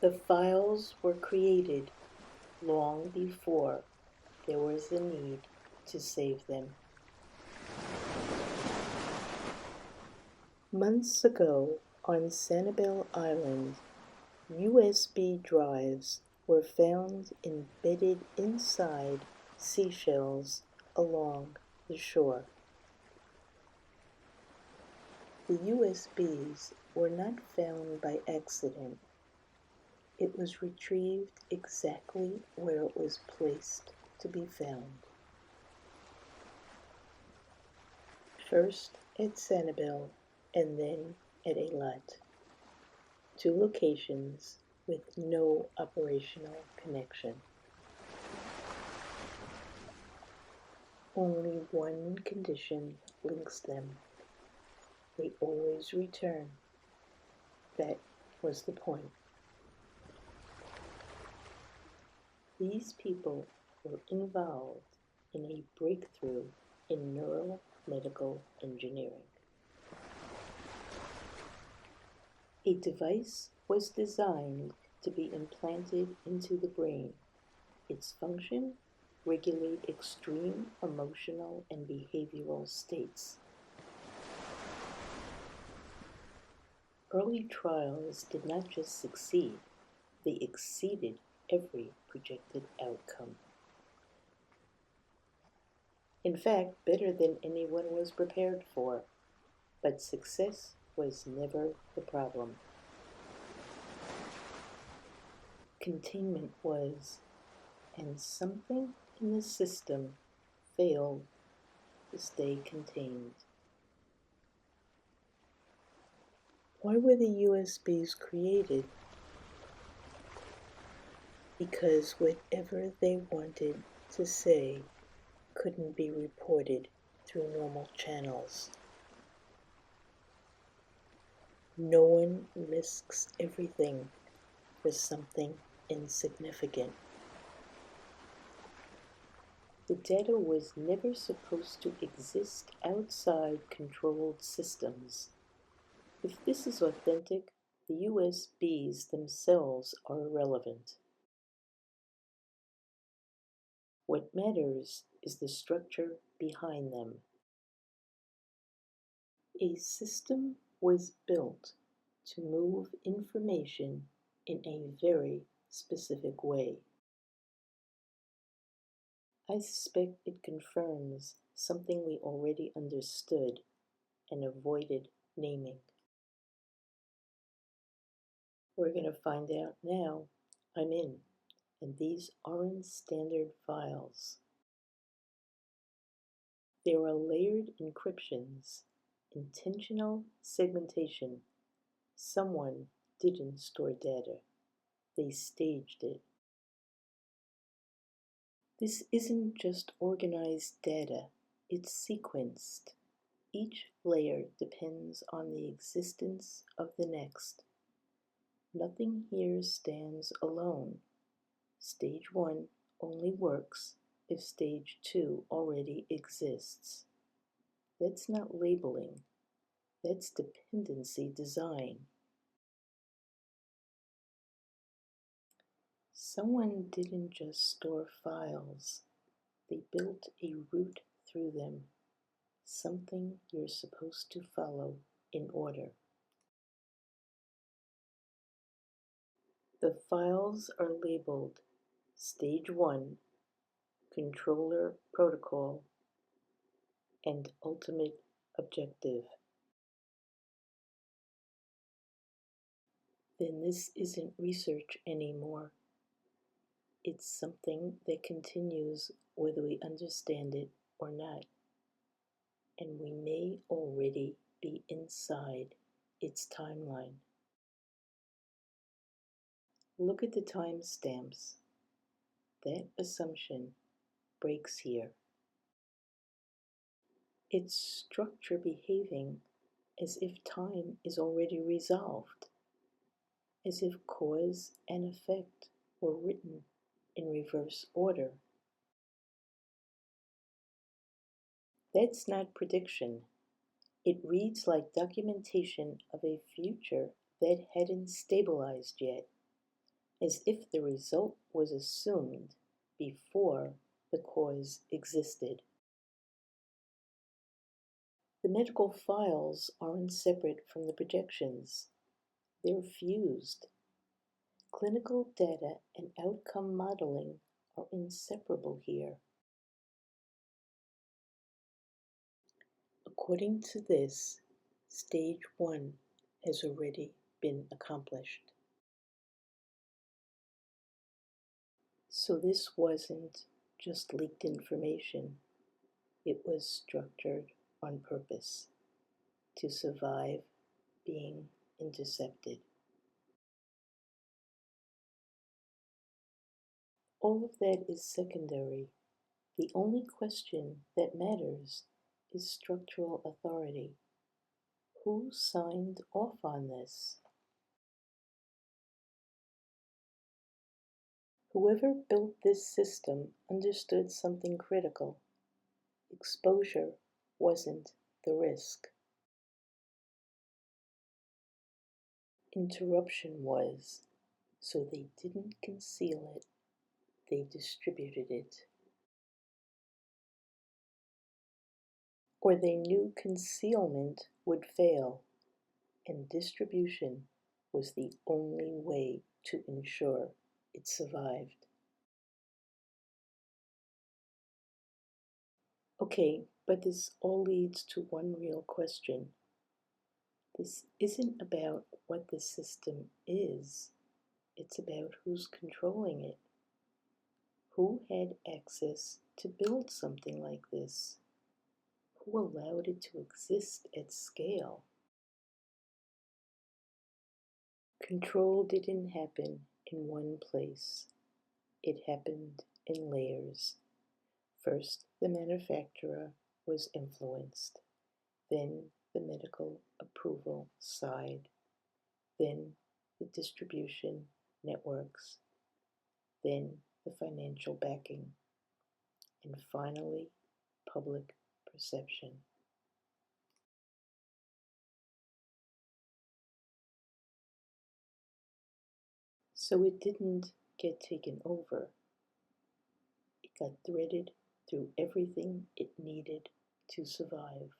The files were created long before there was a need to save them. Months ago, on Sanibel Island, USB drives were found embedded inside seashells along the shore. The USBs were not found by accident. It was retrieved exactly where it was placed to be found. First at Sanibel and then at Eilat, two locations with no operational connection. Only one condition links them. They always return. That was the point. These people were involved in a breakthrough in neuromedical engineering. A device was designed to be implanted into the brain. Its function: regulate extreme emotional and behavioral states. Early trials did not just succeed, they exceeded every projected outcome. In fact, better than anyone was prepared for. But success was never the problem. Containment was, and something in the system failed to stay contained. Why were the USBs created? Because whatever they wanted to say couldn't be reported through normal channels. No one risks everything for something insignificant. The data was never supposed to exist outside controlled systems. If this is authentic, the USBs themselves are irrelevant. What matters is the structure behind them. A system was built to move information in a very specific way. I suspect it confirms something we already understood and avoided naming. We're going to find out now. I'm in, and these aren't standard files. There are layered encryptions, intentional segmentation. Someone didn't store data. They staged it. This isn't just organized data, it's sequenced. Each layer depends on the existence of the next. Nothing here stands alone. Stage 1 only works if Stage 2 already exists. That's not labeling, that's dependency design. Someone didn't just store files, they built a route through them, something you're supposed to follow in order. The files are labeled Stage 1, Controller Protocol, and Ultimate Objective. Then this isn't research anymore. It's something that continues whether we understand it or not. And we may already be inside its timeline. Look at the timestamps. That assumption breaks here. It's structure behaving as if time is already resolved, as if cause and effect were written in reverse order. That's not prediction. It reads like documentation of a future that hadn't stabilized yet. as if the result was assumed before the cause existed. The medical files aren't separate from the projections. They're fused. Clinical data and outcome modeling are inseparable here. According to this, stage 1 has already been accomplished. So this wasn't just leaked information. It was structured on purpose to survive being intercepted. All of that is secondary. The only question that matters is structural authority. Who signed off on this? Whoever built this system understood something critical. Exposure wasn't the risk. Interruption was, so they didn't conceal it, they distributed it. Or they knew concealment would fail, and distribution was the only way to ensure it survived. Okay, but this all leads to one real question. This isn't about what the system is, it's about who's controlling it. Who had access to build something like this? Who allowed it to exist at scale? Control didn't happen in one place. It happened in layers. First, the manufacturer was influenced, then the medical approval side, then the distribution networks, then the financial backing, and finally, public perception. So it didn't get taken over. It got threaded through everything it needed to survive.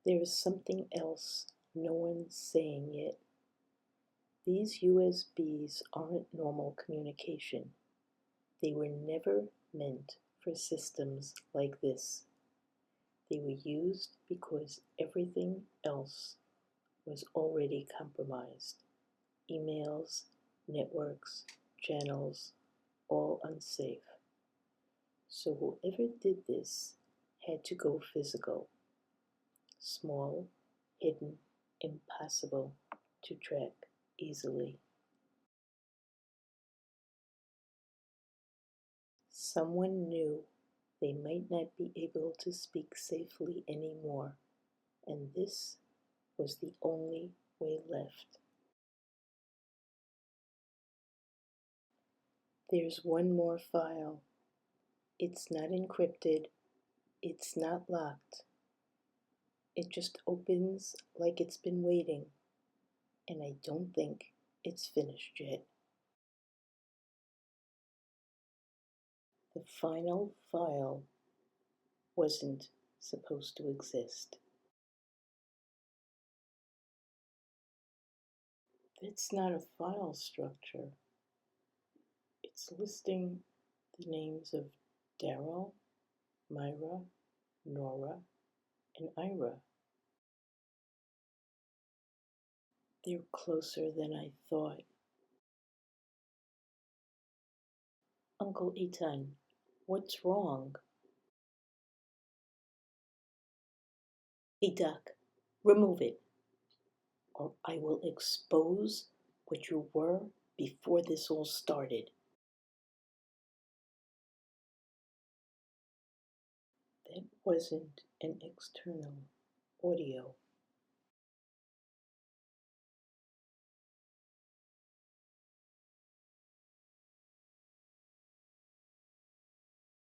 There is something else no one's saying yet. These USBs aren't normal communication. They were never meant for systems like this. They were used because everything else was already compromised. Emails, networks, channels, all unsafe. So whoever did this had to go physical. Small, hidden, impossible to track easily. Someone knew they might not be able to speak safely anymore, and this was the only way left. There's one more file. It's not encrypted. It's not locked. It just opens like it's been waiting, and I don't think it's finished yet. The final file wasn't supposed to exist. It's not a file structure. It's listing the names of Daryl, Myra, Nora, and Ira. They're closer than I thought. Uncle Eitan, what's wrong? Hey, Doc, remove it, or I will expose what you were before this all started. That wasn't an external audio.